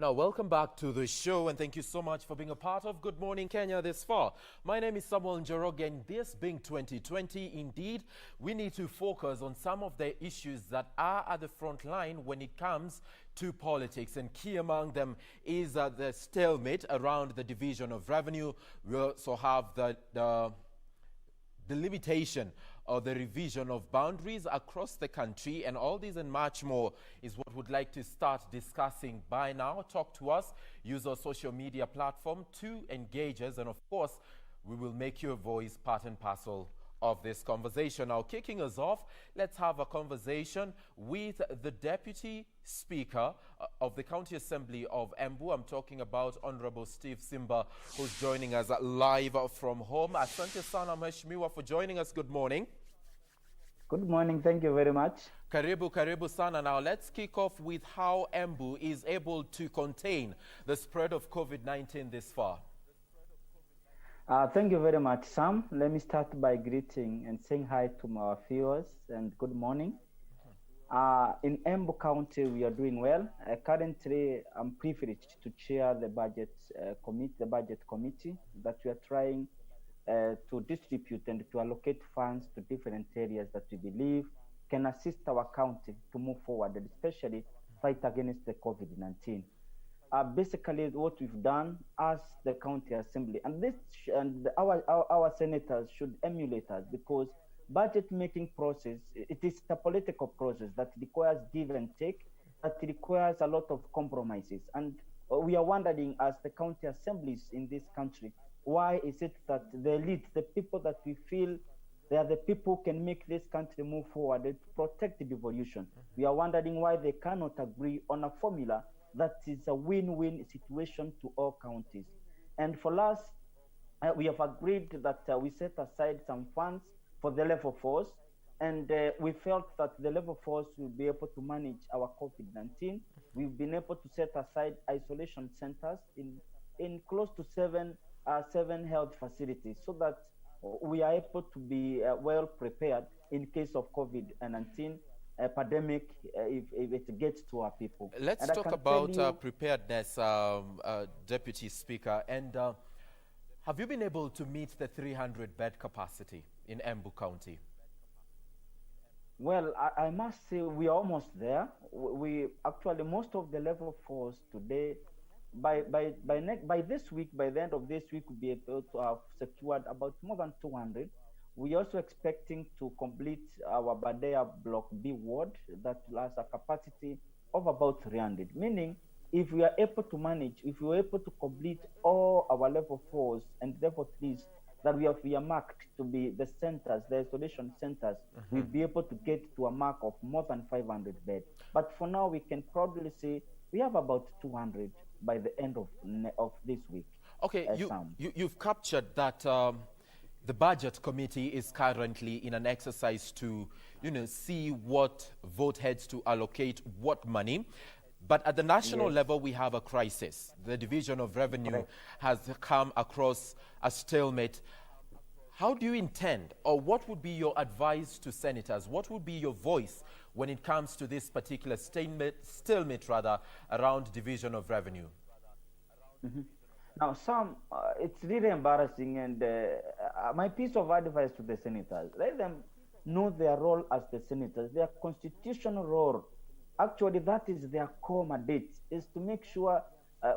Now, welcome back to the show, and thank you so much for being a part of Good Morning Kenya this far. My name is Samuel Njoroge, and this being 2020, indeed, we need to focus on some of the issues that are at the front line when it comes to politics, and key among them is the stalemate around the division of revenue. We also have the limitation or the revision of boundaries across the country, and all these and much more is what we'd like to start discussing by now. Talk to us, use our social media platform to engage us, and of course, we will make your voice part and parcel of this conversation. Now, kicking us off, let's have a conversation with the Deputy Speaker of the County Assembly of Embu. I'm talking about Honorable Steve Simba, who's joining us live from home. Asante sana Mheshimiwa for joining us. Good morning. Good morning. Thank you very much. Karibu sana. Now, let's kick off with how Embu is able to contain the spread of COVID-19 this far. Thank you very much, Sam. Let me start by greeting and saying hi to our viewers and good morning. In Embu County, we are doing well. Currently, I'm privileged to chair the budget committee that we are trying to distribute and to allocate funds to different areas that we believe can assist our county to move forward, and especially fight against the COVID-19. Basically, what we've done as the county assembly, and our senators should emulate us, because budget making process, it is a political process that requires give and take, that requires a lot of compromises. And we are wondering, as the county assemblies in this country, why is it that the elite, the people that we feel they are the people who can make this country move forward and protect the devolution? We are wondering why they cannot agree on a formula that is a win-win situation to all counties. And for us, we have agreed that we set aside some funds for the level force, and we felt that the level force will be able to manage our COVID-19. We've been able to set aside isolation centers in close to seven health facilities, so that we are able to be well prepared in case of COVID-19 pandemic if it gets to our people. Let's talk about preparedness, Deputy Speaker. And have you been able to meet the 300 bed capacity in Embu County? Well, I must say we are almost there. We actually, most of the level force today, by this week, by the end of this week, we'll be able to have secured about more than 200. We're also expecting to complete our Badea Block B ward that has a capacity of about 300. Meaning, if we are able to manage, if we are able to complete all our level 4s and level 3s that we have earmarked to be the centers, the isolation centers, we'll be able to get to a mark of more than 500 beds. But for now, we can probably say we have about 200 by the end of this week. Okay, you've captured that. The budget committee is currently in an exercise to, see what vote heads to allocate what money. But at the national level, we have a crisis. The division of revenue has come across a stalemate. How do you intend, or what would be your advice to senators? What would be your voice when it comes to this particular stalemate around division of revenue? Now, Sam, it's really embarrassing, and my piece of advice to the senators, let them know their role as the senators, their constitutional role. Actually, that is their core mandate, is to make sure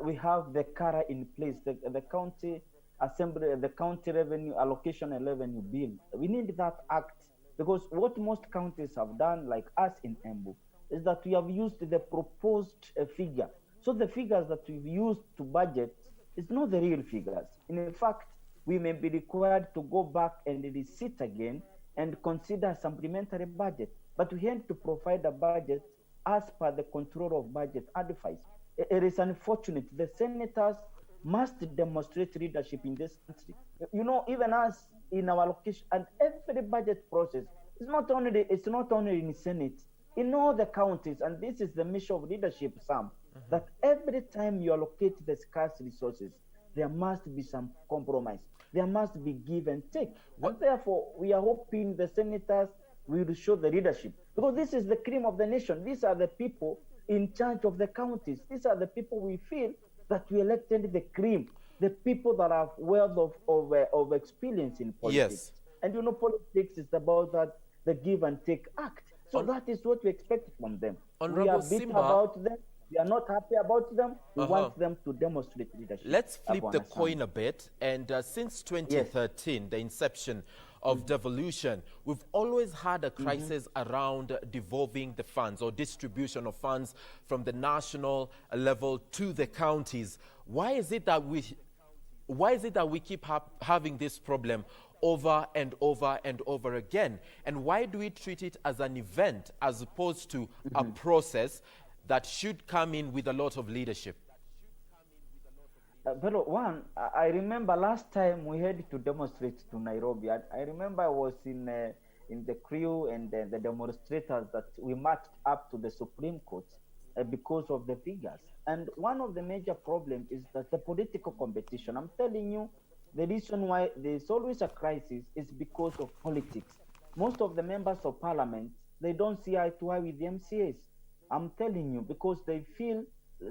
we have the CARA in place, the county assembly, the county revenue allocation and revenue bill. We need that act, because what most counties have done, like us in Embu, is that we have used the proposed figure. So the figures that we've used to budget is not the real figures. In fact, we may be required to go back and resit again and consider a supplementary budget. But we have to provide a budget as per the control of budget advice. It is unfortunate. The senators must demonstrate leadership in this country. Even us in our location, and every budget process, it's not only in the Senate, in all the counties, and this is the mission of leadership, Sam, that every time you allocate the scarce resources, there must be some compromise. There must be give and take. And therefore, we are hoping the senators will show the leadership, because this is the cream of the nation. These are the people in charge of the counties. These are the people we feel that we elected the cream, the people that have wealth of experience in politics. Yes. And politics is about that the give and take act. So that is what we expect from them. We are bitter about them. We are not happy about them. We want them to demonstrate leadership. Let's flip the coin a bit. And since 2013, the inception of devolution, we've always had a crisis around devolving the funds or distribution of funds from the national level to the counties. Why is it that we keep having this problem over and over and over again? And why do we treat it as an event as opposed to a process that should come in with a lot of leadership? I remember last time we had to demonstrate to Nairobi. I remember I was in the crew and the demonstrators that we marched up to the Supreme Court because of the figures. And one of the major problems is that the political competition. I'm telling you, the reason why there's always a crisis is because of politics. Most of the members of parliament, they don't see eye to eye with the MCAs. I'm telling you, because they feel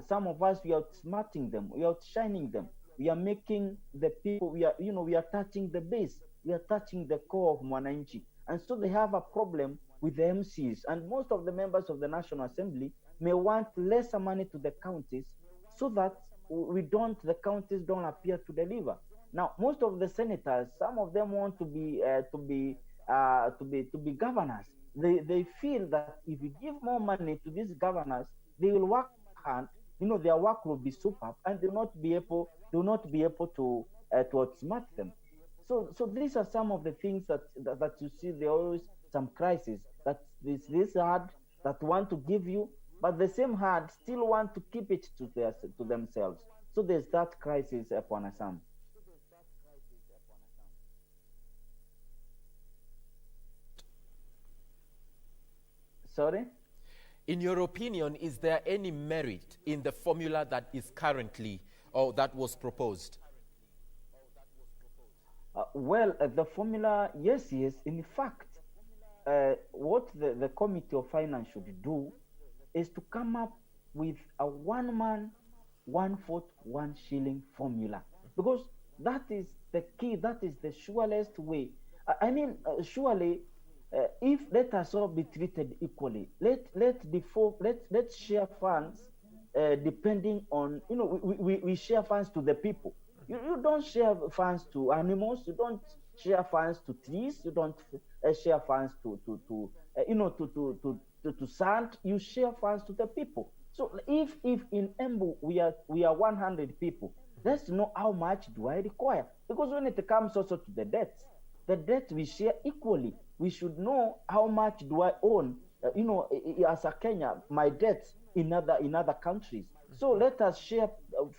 some of us, we are outsmarting them, we are outshining them. We are making the people, we are touching the base, we are touching the core of Mwananchi. And so they have a problem with the MCs. And most of the members of the National Assembly may want lesser money to the counties so that the counties don't appear to deliver. Now, most of the senators, some of them want to be governors. They feel that if you give more money to these governors, they will work hard. Their work will be superb, and they will not be able to outsmart them. So these are some of the things that you see. There are always some crises that this hard that want to give you, but the same hard still want to keep it to themselves. So there's that crisis upon Assam. Sorry? In your opinion, is there any merit in the formula that is currently or that was proposed? The formula, yes. In fact, what the Committee of Finance should do is to come up with a 1 man, 1 vote, 1 shilling formula. Because that is the key, that is the surest way. Surely, if let us all be treated equally, let's share funds depending on, we share funds to the people. You don't share funds to animals, you don't share funds to trees, you don't share funds to sand, you share funds to the people. So if in Embu we are 100 people, let's know how much do I require. Because when it comes also to the debt we share equally. We should know how much do I own, as a Kenya, my debts in other countries. So let us share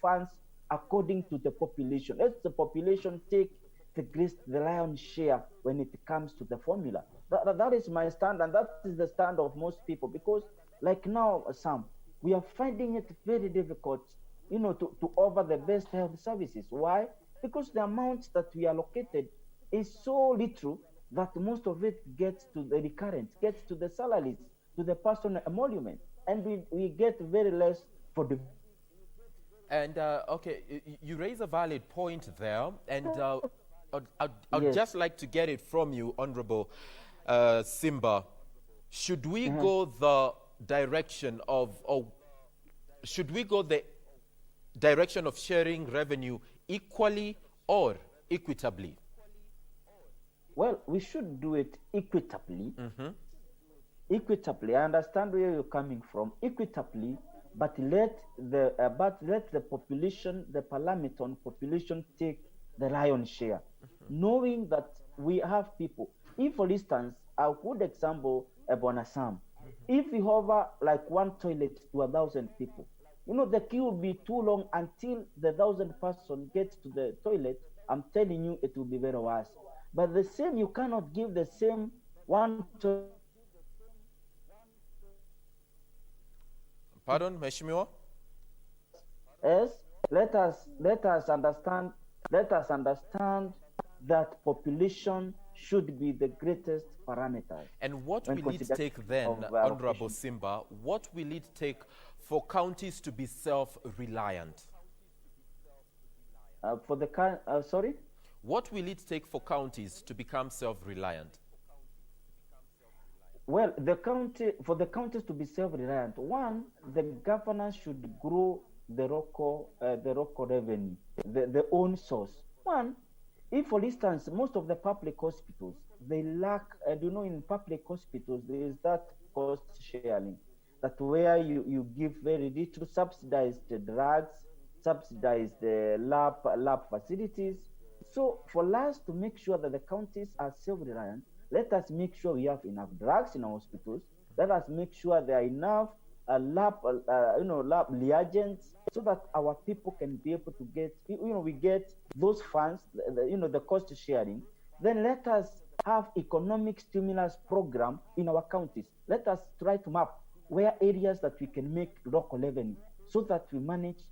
funds according to the population. Let the population take the lion's share when it comes to the formula. That is my stand, and that is the stand of most people. Because like now, Sam, we are finding it very difficult, to offer the best health services. Why? Because the amounts that we allocated is so little that most of it gets to the recurrent, gets to the salaries, to the personal emolument, and we get very less for the... And, you raise a valid point there, and I'd just like to get it from you, Honorable Simba. Should we go the direction of sharing revenue equally or equitably? Well, we should do it equitably. Equitably, I understand where you're coming from. Equitably, but let the population, the parliamentary population, take the lion's share, knowing that we have people. If, for instance, a good example, Bonasam, if we hover like 1 toilet to 1,000 people, the queue will be too long until the 1,000 person gets to the toilet. I'm telling you, it will be very worse. But the same, you cannot give the same 1 toilet. Pardon, Meshimiwa? Yes, let us understand that population should be the greatest parameters. And what when will it take then, of Honorable allocation. Simba, what will it take for counties to be self-reliant? Sorry? What will it take for counties to become self-reliant? Well, for the counties to be self-reliant, one, the governor should grow the local revenue, the own source. One, if, for instance, most of the public hospitals, they lack, in public hospitals, there is that cost sharing, that where you give very little subsidized drugs, subsidized lab facilities. So for us to make sure that the counties are self-reliant, let us make sure we have enough drugs in our hospitals. Let us make sure there are enough lab reagents, so that our people can be able to get, we get those funds, the cost sharing. Then let us have economic stimulus program in our counties. Let us try to map where areas that we can make local revenue, so that we manage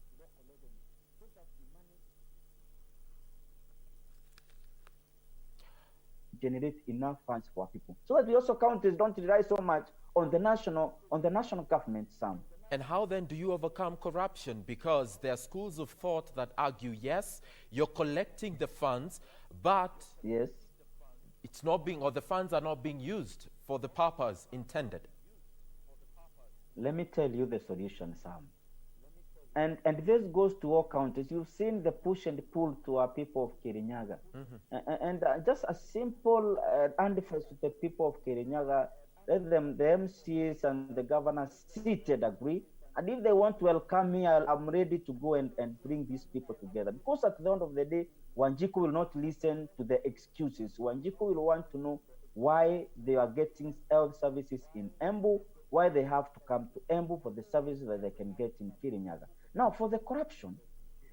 generate enough funds for our people, so that we also counties don't rely so much on the national government, Sam. And how then do you overcome corruption? Because there are schools of thought that argue, yes, you're collecting the funds, but yes, it's not being, or the funds are not being used for the purpose intended. Let me tell you the solution, Sam. And this goes to all counties. You've seen the push and pull to our people of Kirinyaga. And just a simple advice to the people of Kirinyaga: let them, the MCAs and the governor, sit and agree. And if they want to welcome me, I'm ready to go and bring these people together. Because at the end of the day, Wanjiku will not listen to the excuses. Wanjiku will want to know why they are getting health services in Embu, why they have to come to Embu for the services that they can get in Kirinyaga. Now, for the corruption,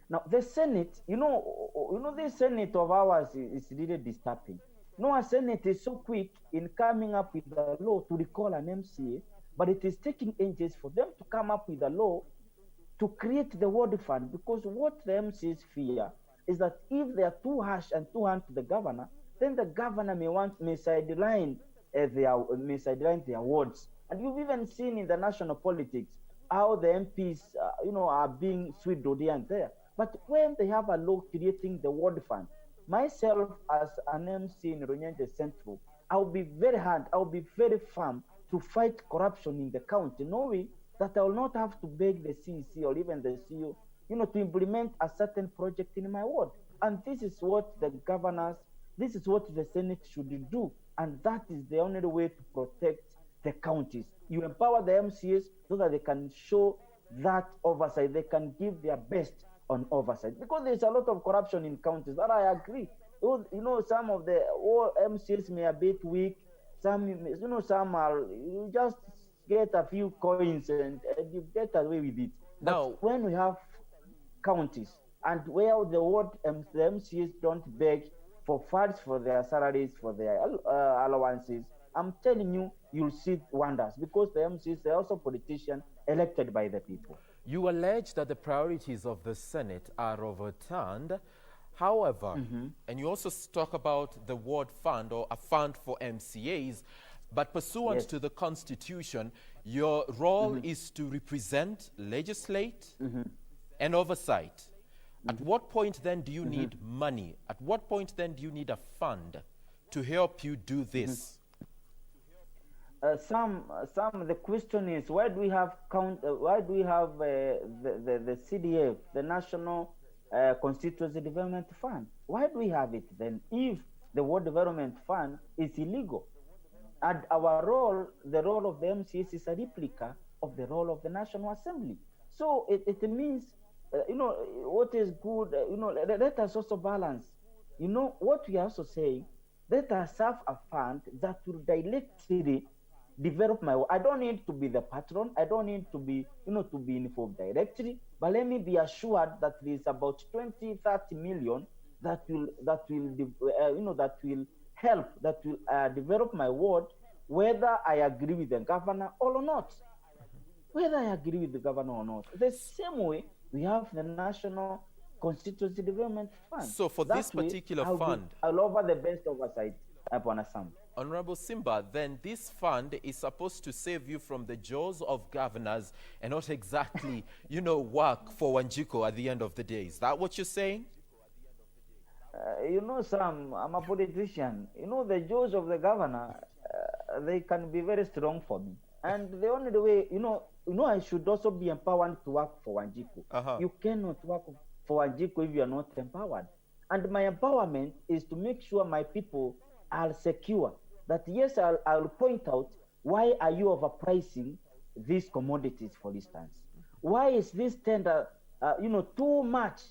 now the Senate, this Senate of ours is really disturbing. Our Senate is so quick in coming up with a law to recall an MCA, but it is taking ages for them to come up with a law to create the ward fund, because what the MCAs fear is that if they are too harsh and too hard to the governor, then the governor may sideline their wards. And you've even seen in the national politics how the MPs, are being swindled here and there. But when they have a law creating the ward fund, myself as an MC in Ronyenje Central, I'll be very hard, I'll be very firm to fight corruption in the county, knowing that I will not have to beg the CEC or even the CEO, to implement a certain project in my ward. And this is what the governors, this is what the Senate should do. And that is the only way to protect the counties. You empower the MCAs so that they can show that oversight, they can give their best on oversight. Because there's a lot of corruption in counties, that I agree. Some of the MCAs may be a bit weak. Some are, you just get a few coins and you get away with it. Now, but when we have counties and where the MCAs don't beg for funds for their salaries, for their allowances, I'm telling you, you'll see wonders, because the MCs are also politicians elected by the people. You allege that the priorities of the Senate are overturned. However, and you also talk about the ward fund, or a fund for MCAs, but pursuant to the Constitution, your role is to represent, legislate, and oversight. At what point then do you need money? At what point then do you need a fund to help you do this? The question is, why do we have the CDF, the National Constituency Development Fund? Why do we have it then, if the Ward Development Fund is illegal? And our role, the role of the MCS, is a replica of the role of the National Assembly. So it means, what is good, let us also balance. What we are also saying, let us have a fund that will directly develop my work. I don't need to be the patron. I don't need to be, to be involved directly. But let me be assured that there is about 20, 30 million that will help, that will develop my ward, whether I agree with the governor or not. Whether I agree with the governor or not. The same way we have the National Constituency Development Fund. So for this particular fund, I'll offer the best oversight. Bwana Sam. Honorable Simba, then this fund is supposed to save you from the jaws of governors and not exactly, work for Wanjiku at the end of the day. Is that what you're saying? Sam, I'm a politician. The jaws of the governor, they can be very strong for me. And the only way, I should also be empowered to work for Wanjiku. You cannot work for Wanjiku if you are not empowered. And my empowerment is to make sure my people are secure. That yes, I'll point out, why are you overpricing these commodities, for instance? Why is this tender, too much?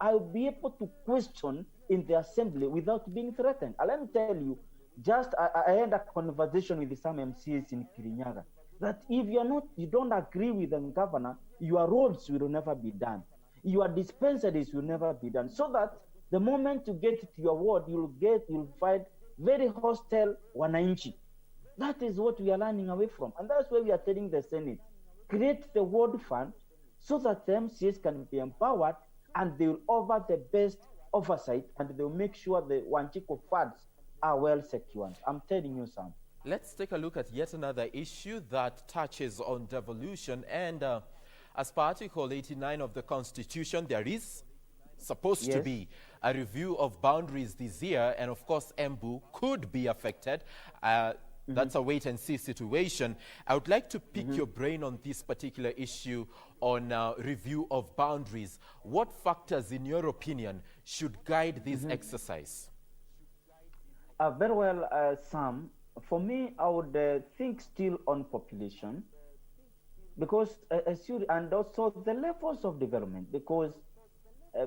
I'll be able to question in the assembly without being threatened. Let me tell you, I had a conversation with some MCs in Kirinyaga, that if you don't agree with the governor, your roads will never be done. Your dispensaries will never be done. So that the moment you get to your ward, you'll find very hostile wananchi. That is what we are learning away from. And that's why we are telling the Senate, create the ward fund so that the MCs can be empowered and they will offer the best oversight and they will make sure the Wanjiku funds are well secured. I'm telling you, Sam. Let's take a look at yet another issue that touches on devolution. And as per Article 89 of the Constitution, there is supposed to be a review of boundaries this year, and of course Embu could be affected. That's a wait and see situation. I would like to pick your brain on this particular issue on review of boundaries. What factors, in your opinion, should guide this exercise? Very well, Sam. For me, I would think still on population, because and also the levels of development, because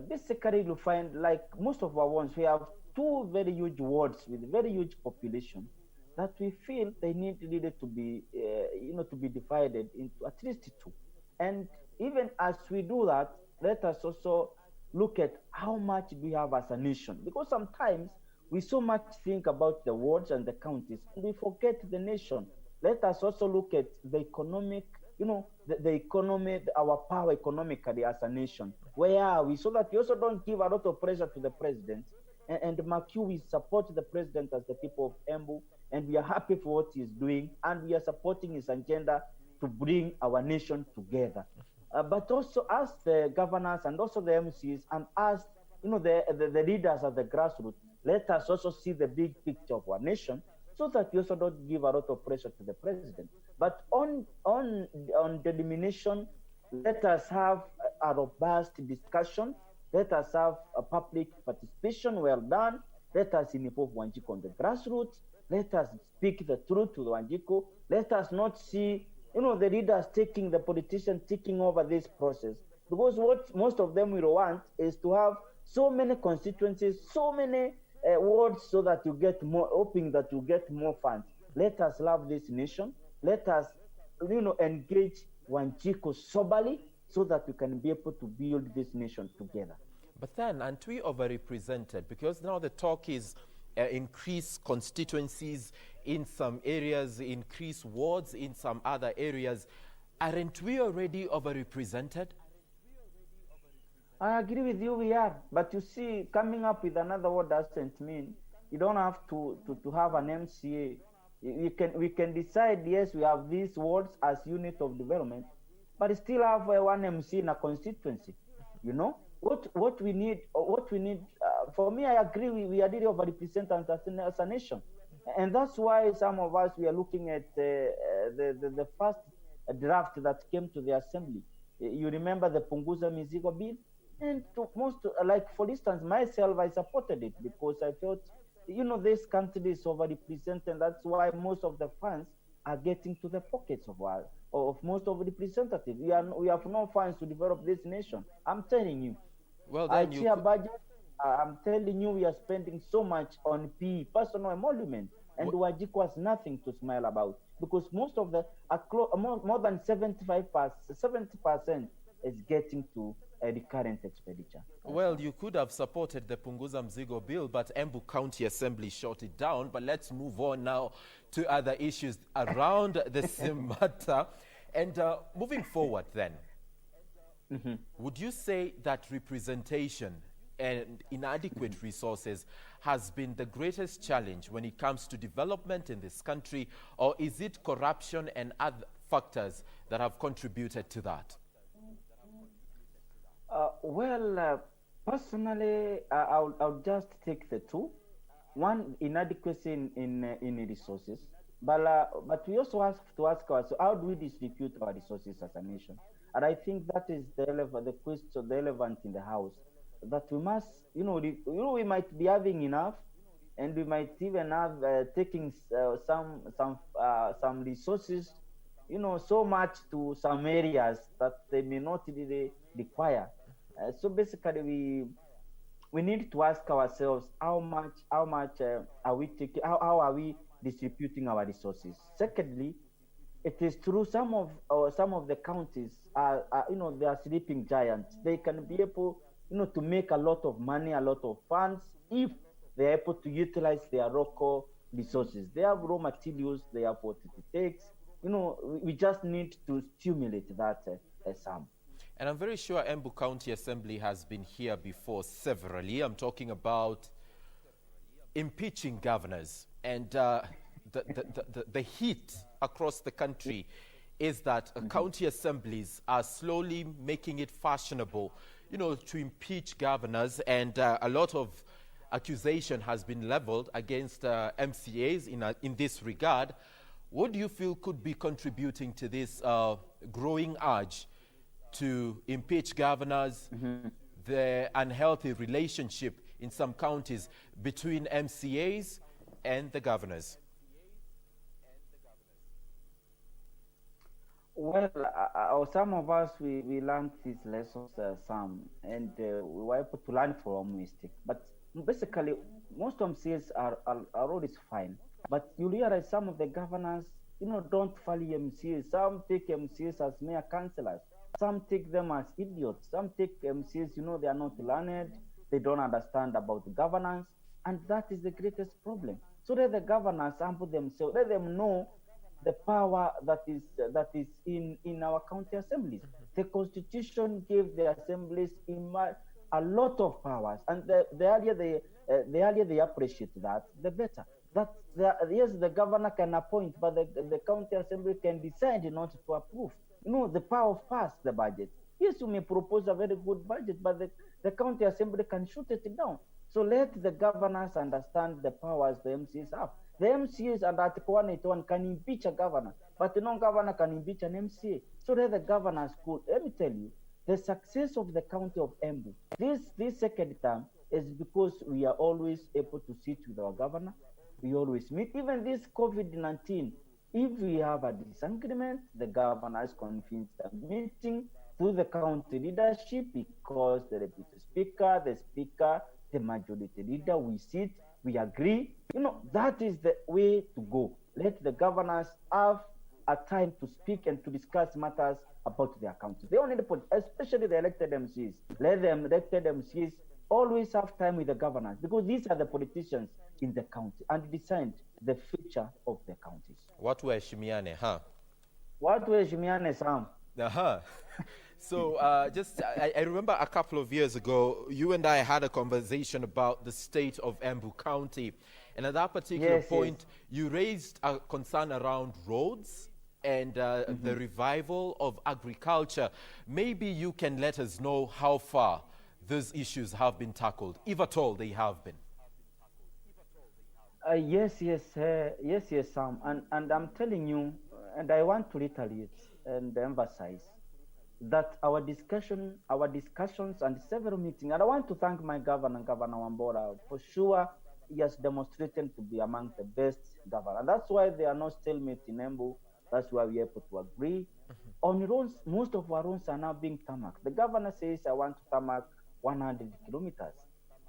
basically you'll find, like most of our ones, we have two very huge wards with very huge population that we feel they needed to be, to be divided into at least two. And even as we do that, let us also look at how much do we have as a nation, because sometimes we so much think about the wards and the counties, and we forget the nation. Let us also look at the economic, the economy, our power economically as a nation. Where are we? So that we also don't give a lot of pressure to the president. And Makiu, we support the president as the people of Embu, and we are happy for what he is doing, and we are supporting his agenda to bring our nation together. But also as the governors and also the MCs and as the leaders at the grassroots, let us also see the big picture of our nation, so that we also don't give a lot of pressure to the president. But on delimitation, let us have a robust discussion. Let us have a public participation well done. Let us involve Wanjiku on the grassroots. Let us speak the truth to the Wanjiku. Let us not see, the leaders the politicians taking over this process. Because what most of them will want is to have so many constituencies, so many wards, so that you get more, hoping that you get more funds. Let us love this nation. Let us, engage Wanjiku soberly, so that we can be able to build this nation together. But then, aren't we overrepresented? Because now the talk is increase constituencies in some areas, increase wards in some other areas. Aren't we already overrepresented? I agree with you, we are. But you see, coming up with another word doesn't mean you don't have to have an MCA. We can decide, yes, we have these wards as unit of development, but still have one MC in a constituency. What we need, for me, I agree, we are really overrepresented as a nation. And that's why some of us, we are looking at the first draft that came to the assembly. You remember the Punguza Mizigo bill? And for instance, myself, I supported it because I felt, this country is overrepresented. That's why most of the funds are getting to the pockets of most of the representatives. We have no funds to develop this nation. I'm telling you. Well, then budget. I'm telling you, we are spending so much on PE, personal emolument, and Wanjiku has nothing to smile about, because most of more than 70% is getting to the current expenditure. Well, you could have supported the Punguza Mzigo bill, but Embu County Assembly shot it down. But let's move on now to other issues around the same matter. And moving forward then, would you say that representation and inadequate resources has been the greatest challenge when it comes to development in this country, or is it corruption and other factors that have contributed to that? Personally, I'll just take the two. One, inadequacy in resources, but we also have to ask ourselves, how do we distribute our resources as a nation? And I think that is the question, the relevant in the house, that we must, we might be having enough, and we might even have taking some resources, so much to some areas that they may not really require. So basically, we need to ask ourselves how much are we taking, how are we distributing our resources. Secondly, it is true some of the counties are they are sleeping giants. They can be able to make a lot of money, a lot of funds, if they are able to utilize their local resources. They have raw materials, they have what it takes. We just need to stimulate that some. And I'm very sure Embu County Assembly has been here before severally. I'm talking about impeaching governors. And the heat across the country is that county assemblies are slowly making it fashionable, to impeach governors. And a lot of accusation has been leveled against MCAs in this regard. What do you feel could be contributing to this growing urge to impeach governors, the unhealthy relationship in some counties between MCAs and the governors? Well, some of us, we learned these lessons, some, and we were able to learn from mistakes. But basically, most MCAs are always fine. But you realize some of the governors, don't follow MCAs. Some take MCAs as mere councillors. Some take them as idiots. Some take MCAs, they are not learned. They don't understand about governance. And that is the greatest problem. So let the governors humble themselves. Let them know the power that is in our county assemblies. The constitution gave the assemblies a lot of powers. And the earlier they appreciate that, the better. Yes, the governor can appoint, but the county assembly can decide not to approve. The power of pass the budget. Yes, you may propose a very good budget, but the county assembly can shoot it down. So let the governors understand the powers the MCAs have. The MCAs under Article 181 can impeach a governor, but no governor can impeach an MCA. So let the governors could. Let me tell you, the success of the county of Embu, this second term, is because we are always able to sit with our governor. We always meet. Even this COVID-19, if we have a disagreement, the governor is convinced a meeting through the county leadership, because the deputy speaker, the speaker, the majority leader, we sit, we agree. That is the way to go. Let the governors have a time to speak and to discuss matters about their county. They only put, especially the elected MCs. Let them elected MCs always have time with the governors, because these are the politicians in the county and decide the future of the counties. What were Shimiane, huh? What were Shimiane, Sam? So I remember a couple of years ago, you and I had a conversation about the state of Embu County. And at that particular point, you raised a concern around roads and the revival of agriculture. Maybe you can let us know how far those issues have been tackled, if at all they have been. Yes, Sam. And I'm telling you, and I want to reiterate and emphasize that our discussions and several meetings, and I want to thank my governor, Governor Wambora, for sure. He has demonstrated to be among the best governors. And that's why there are no stalemate in Embu. That's why we're able to agree. On roads, most of our roads are now being tarmacked. The governor says, I want to tarmac 100 kilometers.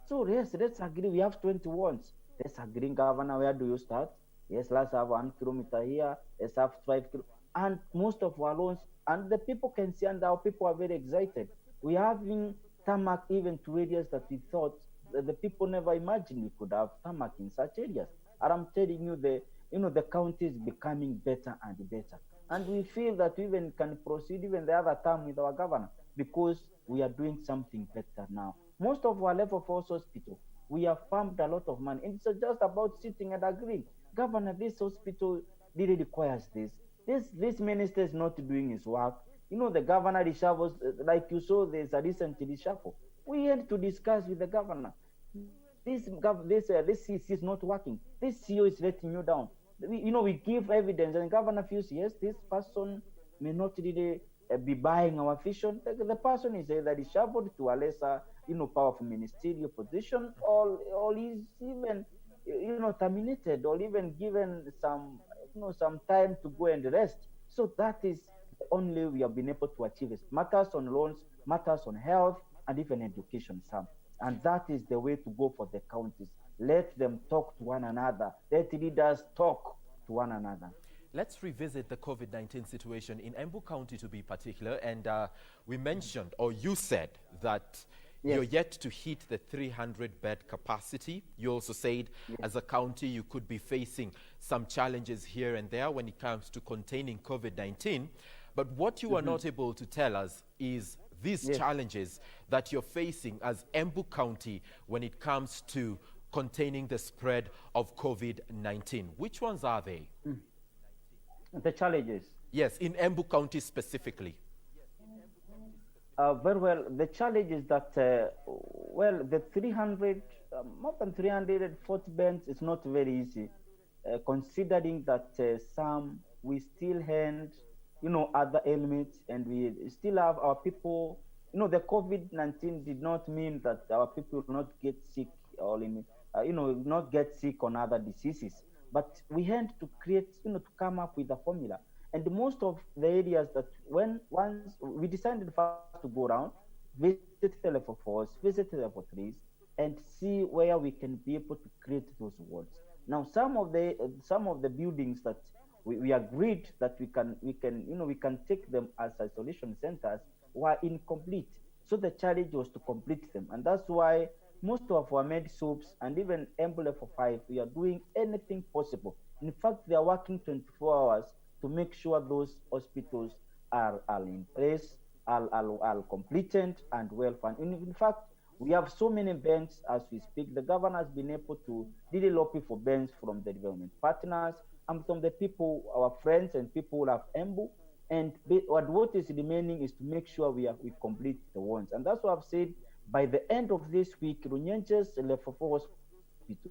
So yes, let's agree. We have 20 wards. Let's agree, Governor, where do you start? Yes, let's have 1 kilometer here. Let's have 5 kilometers. And most of our roads, and the people can see, and our people are very excited. We are having tarmac even to areas that we thought that the people never imagined we could have tarmac in such areas. And I'm telling you, the county is becoming better and better. And we feel that we even can proceed even the other term with our governor, because we are doing something better now. Most of our level 4 hospital, we have pumped a lot of money. And it's just about sitting and agreeing. Governor, this hospital really requires this. This minister is not doing his work. The governor reshuffles, like you saw, there's a recent reshuffle. We had to discuss with the governor. This CC is not working. This CEO is letting you down. We give evidence, and the governor feels, yes, this person may not really be buying our vision. The person is either reshuffled to a lesser, powerful ministerial position, or is even, terminated, or even given some time to go and rest. So that is the only we have been able to achieve. It matters on loans, matters on health, and even education, Sam. And that is the way to go for the counties. Let them talk to one another. Let leaders talk to one another. Let's revisit the COVID-19 situation in Embu County, to be particular. And we mentioned, or you said, that you're yet to hit the 300-bed capacity. You also said, as a county, you could be facing some challenges here and there when it comes to containing COVID-19. But what you are not able to tell us is these challenges that you're facing as Embu County when it comes to containing the spread of COVID-19. Which ones are they? The challenges? Yes, in Embu County specifically. Very well. The challenge is that, the more than 340 beds is not very easy, considering that we still hand, other elements, and we still have our people. The COVID-19 did not mean that our people will not get sick or not get sick on other diseases. But we had to create, to come up with a formula. And most of the areas that once we decided first to go around, visit the level 4s, visit the level 3s, and see where we can be able to create those wards. Now, some of the buildings that we agreed that we can take them as isolation centers were incomplete. So the challenge was to complete them, and that's why most of our med soaps and even Embu level 5, we are doing anything possible. In fact, they are working 24 hours to make sure those hospitals are in place, are completed and well funded. In fact, we have so many beds as we speak. The governor has been able to really lobby for beds from the development partners and from the people, our friends and people of Embu. And what is remaining is to make sure we complete the ones. And that's what I've said. By the end of this week, Runyenje's level 4 hospital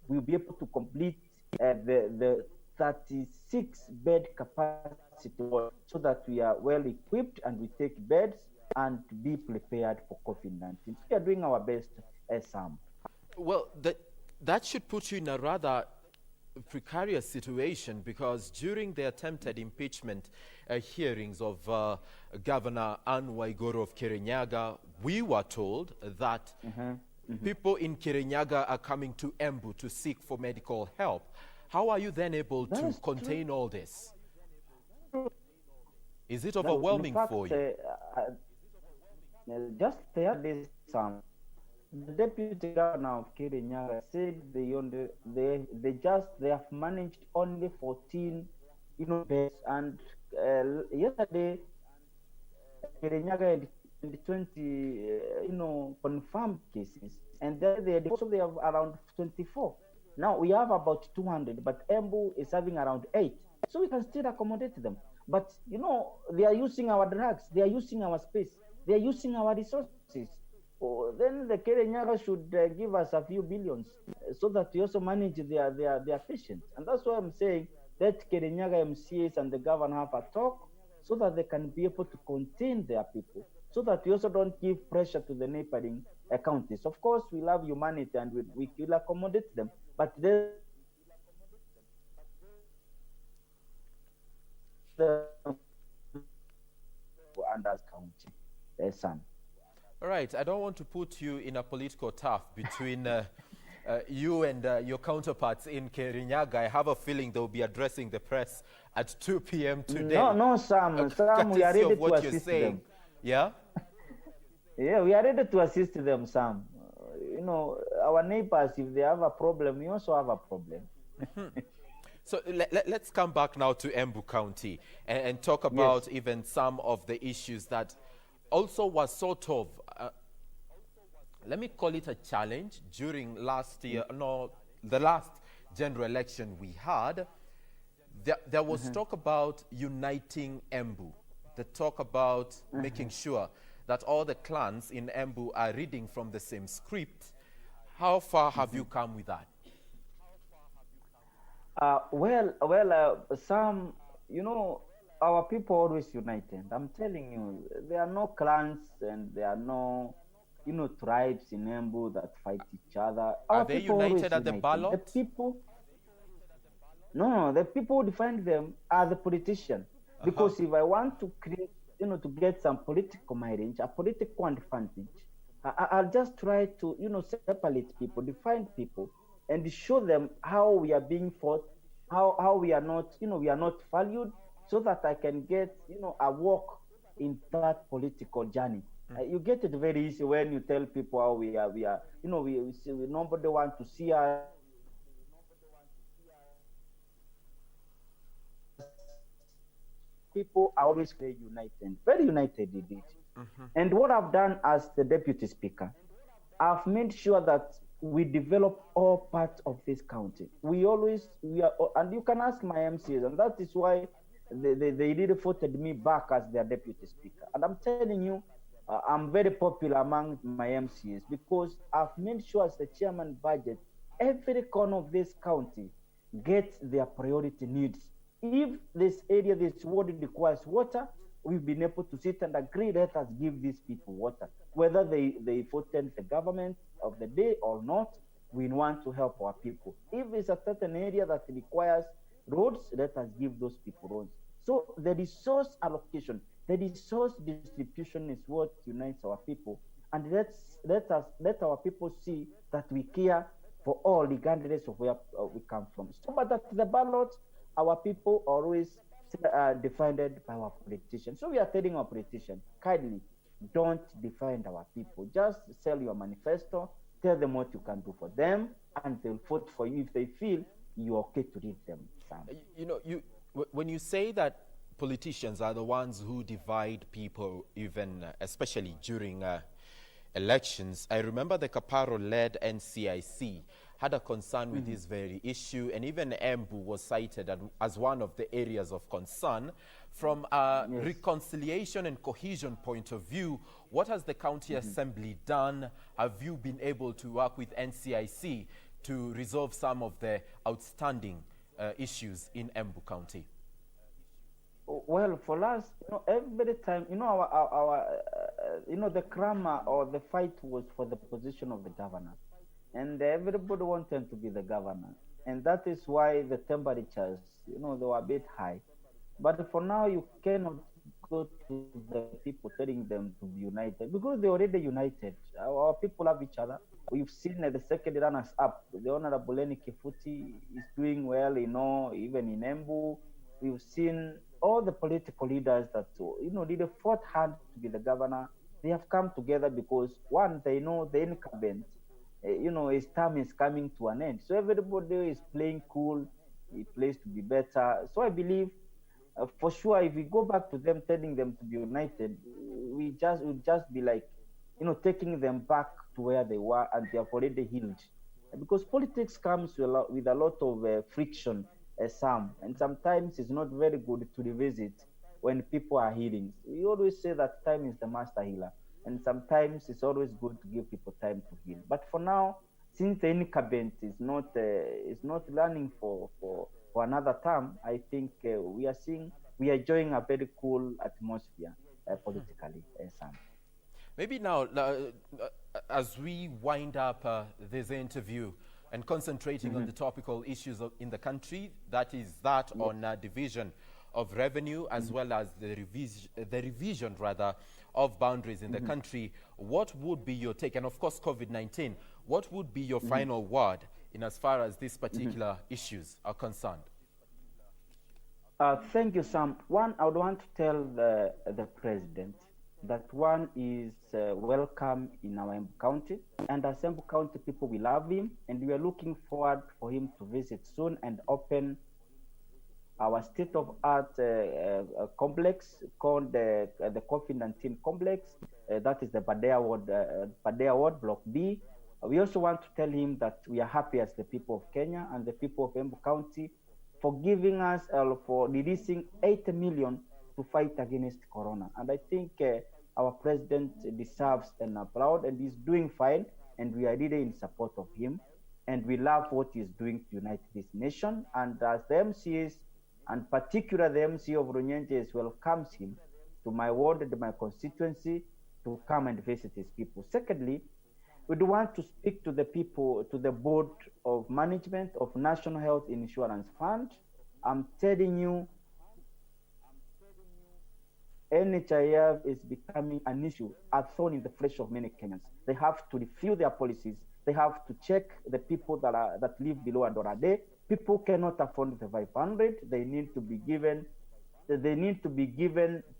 will be able to complete the 36-bed capacity, so that we are well equipped and we take beds and be prepared for COVID-19. We are doing our best, Sam. Well, that should put you in a rather precarious situation, because during the attempted impeachment hearings of Governor Anne Waiguru of Kirinyaga, we were told that people in Kirinyaga are coming to Embu to seek for medical help. How are you then able to contain all this? Is it overwhelming for you? Just this, the deputy governor of Kirinyaga said they have managed only 14, beds, and yesterday Kirinyaga had 20, confirmed cases, and then they have around 24. Now we have about 200, but Embu is having around 8, so we can still accommodate them. But they are using our drugs, they are using our space, they are using our resources. Then the Kirinyaga should give us a few billions so that we also manage their patients. And that's why I'm saying that Kirinyaga MCAs and the governor have a talk so that they can be able to contain their people, so that we also don't give pressure to the neighboring counties. Of course, we love humanity and we will accommodate them, but the Andas County, Sam. All right, I don't want to put you in a political turf between you and your counterparts in Kirinyaga. I have a feeling they'll be addressing the press at 2 p.m. today. No, Sam. Sam, we are ready to assist them. Yeah? Yeah, we are ready to assist them, Sam. Our neighbors, if they have a problem, we also have a problem. So let's come back now to Embu County and talk about even some of the issues that also was sort of let me call it a challenge during last year, no, the last general election we had. There was talk about uniting Embu, the talk about making sure that all the clans in Embu are reading from the same script. How far have you come with that? Some, our people always united. I'm telling you, there are no clans and there are no, tribes in Embu that fight each other. Are they united at the ballot? The people, no, the people who define them are the politicians. Because if I want to create, to get some political mileage, a political advantage, I'll just try to, separate people, define people, and show them how we are being fought, how we are not, we are not valued, so that I can get, a walk in that political journey. You get it very easy when you tell people how we are, nobody want to see us. People are always very united indeed. And what I've done as the deputy speaker, I've made sure that we develop all parts of this county. We are, and you can ask my MCs, and that is why they really voted me back as their deputy speaker. And I'm telling you, I'm very popular among my MCs because I've made sure as the chairman budget, every corner of this county gets their priority needs. If this area, this ward requires water, we've been able to sit and agree, let us give these people water. Whether they voted the government of the day or not, we want to help our people. If it's a certain area that requires roads, let us give those people roads. So the resource allocation, the resource distribution is what unites our people. And let our people see that we care for all, regardless of where we come from. So, but at the ballot, our people always defined by our politicians. So we are telling our politicians, kindly, don't define our people. Just sell your manifesto, tell them what you can do for them, and they'll vote for you if they feel you're okay to lead them. When you say that politicians are the ones who divide people, even especially during elections, I remember the Kaparo-led NCIC had a concern with this very issue, and even Embu was cited as one of the areas of concern. From a reconciliation and cohesion point of view, what has the County Assembly done? Have you been able to work with NCIC to resolve some of the outstanding issues in Embu County? Well, for us, every time, our the clamor or the fight was for the position of the governor. And everybody wanted to be the governor. And that is why the temperatures, they were a bit high. But for now, you cannot go to the people telling them to be united because they're already united. Our people love each other. We've seen the second runners up. The Honorable Lenny Kifuti is doing well, even in Embu. We've seen all the political leaders that, did a fourth hand to be the governor. They have come together because, one, they know the incumbent, his term is coming to an end. So everybody is playing cool. He plays to be better. So I believe, for sure, if we go back to them, telling them to be united, we'll just be like, taking them back to where they were and they have already healed. Because politics comes with a lot of friction, and sometimes it's not very good to revisit when people are healing. We always say that time is the master healer. And sometimes it's always good to give people time to heal. But for now, since the incumbent is not running for another term, I think we are enjoying a very cool atmosphere politically. Maybe now, as we wind up this interview and concentrating on the topical issues in the country, that is that on division of revenue as well as the revision of boundaries in the country, what would be your take? And of course, COVID-19, what would be your final word in as far as these particular issues are concerned? Thank you, Sam. One, I would want to tell the president that one is welcome in our Embu County, and as Embu County people, we love him, and we are looking forward for him to visit soon and open our state-of-art complex called the COVID-19 complex. That is the Badea Ward, Block B. We also want to tell him that we are happy as the people of Kenya and the people of Embu County for giving us, for releasing 8 million to fight against Corona. And I think our president deserves an applaud and he's doing fine, and we are really in support of him. And we love what he's doing to unite this nation. And as the MCAs, and particularly the MC of Runyenjes, welcomes him to my ward and my constituency to come and visit his people. Secondly, we do want to speak to the people, to the board of management of National Health Insurance Fund. I'm telling you, NHIF is becoming an issue, a thorn in the flesh of many Kenyans. They have to review their policies. They have to check the people that live below $1 a day. People cannot afford the 500. They need to be given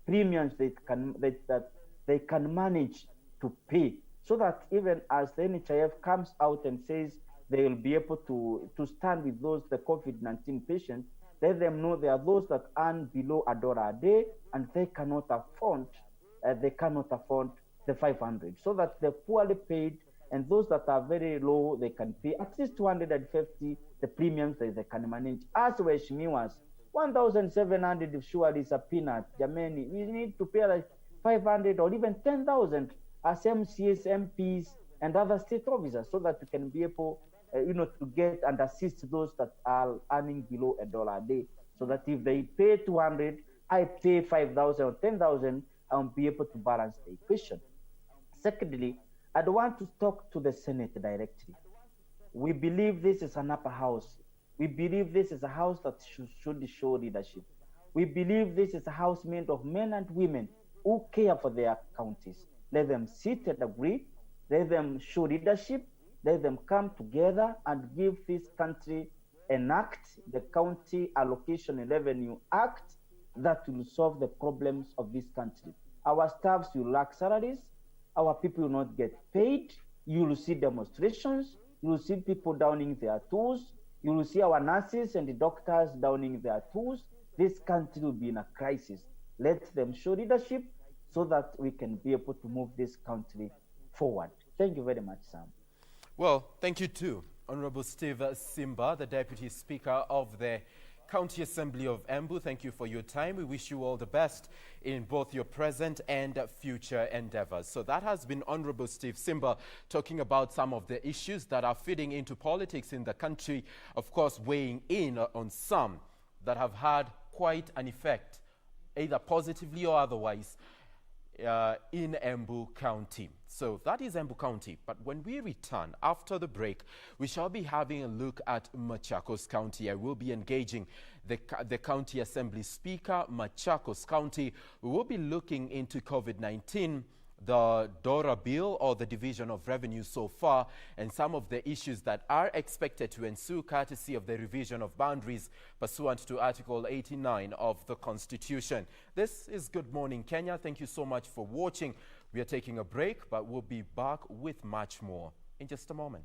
premiums that they can manage to pay, so that even as the NHIF comes out and says they will be able to stand with the COVID-19 patients, let them know there are those that earn below $1 a day and they cannot afford the 500, so that the poorly paid and those that are very low, they can pay at least 250 the premiums that they can manage. As waheshimiwas, 1,700 surely is a peanut. Jameni, we need to pay like 500 or even 10,000 as MCAs, MPs, and other state officers, so that we can be able, to get and assist those that are earning below $1 a day. So that if they pay 200, I pay 5,000 or 10,000, I'll be able to balance the equation. Secondly, I want to talk to the Senate directly. We believe this is an upper house. We believe this is a house that should show leadership. We believe this is a house made of men and women who care for their counties. Let them sit and agree. Let them show leadership. Let them come together and give this country an act, the County Allocation and Revenue Act, that will solve the problems of this country. Our staffs will lack salaries. Our people will not get paid. You will see demonstrations. You will see people downing their tools. You will see our nurses and the doctors downing their tools. This country will be in a crisis. Let them show leadership so that we can be able to move this country forward. Thank you very much, Sam. Well, thank you too, Honorable Steve Simba, the Deputy Speaker of the County Assembly of Embu. Thank you for your time. We wish you all the best in both your present and future endeavors. So that has been Honorable Steve Simba talking about some of the issues that are feeding into politics in the country, of course weighing in on some that have had quite an effect, either positively or otherwise, in Embu County. So that is Embu County. But when we return after the break, we shall be having a look at Machakos County. I will be engaging the County Assembly Speaker, Machakos County. We will be looking into COVID-19, the DORA bill, or the division of revenue so far, and some of the issues that are expected to ensue courtesy of the revision of boundaries pursuant to Article 89 of the Constitution. This is Good Morning Kenya. Thank you so much for watching. We are taking a break, but we'll be back with much more in just a moment.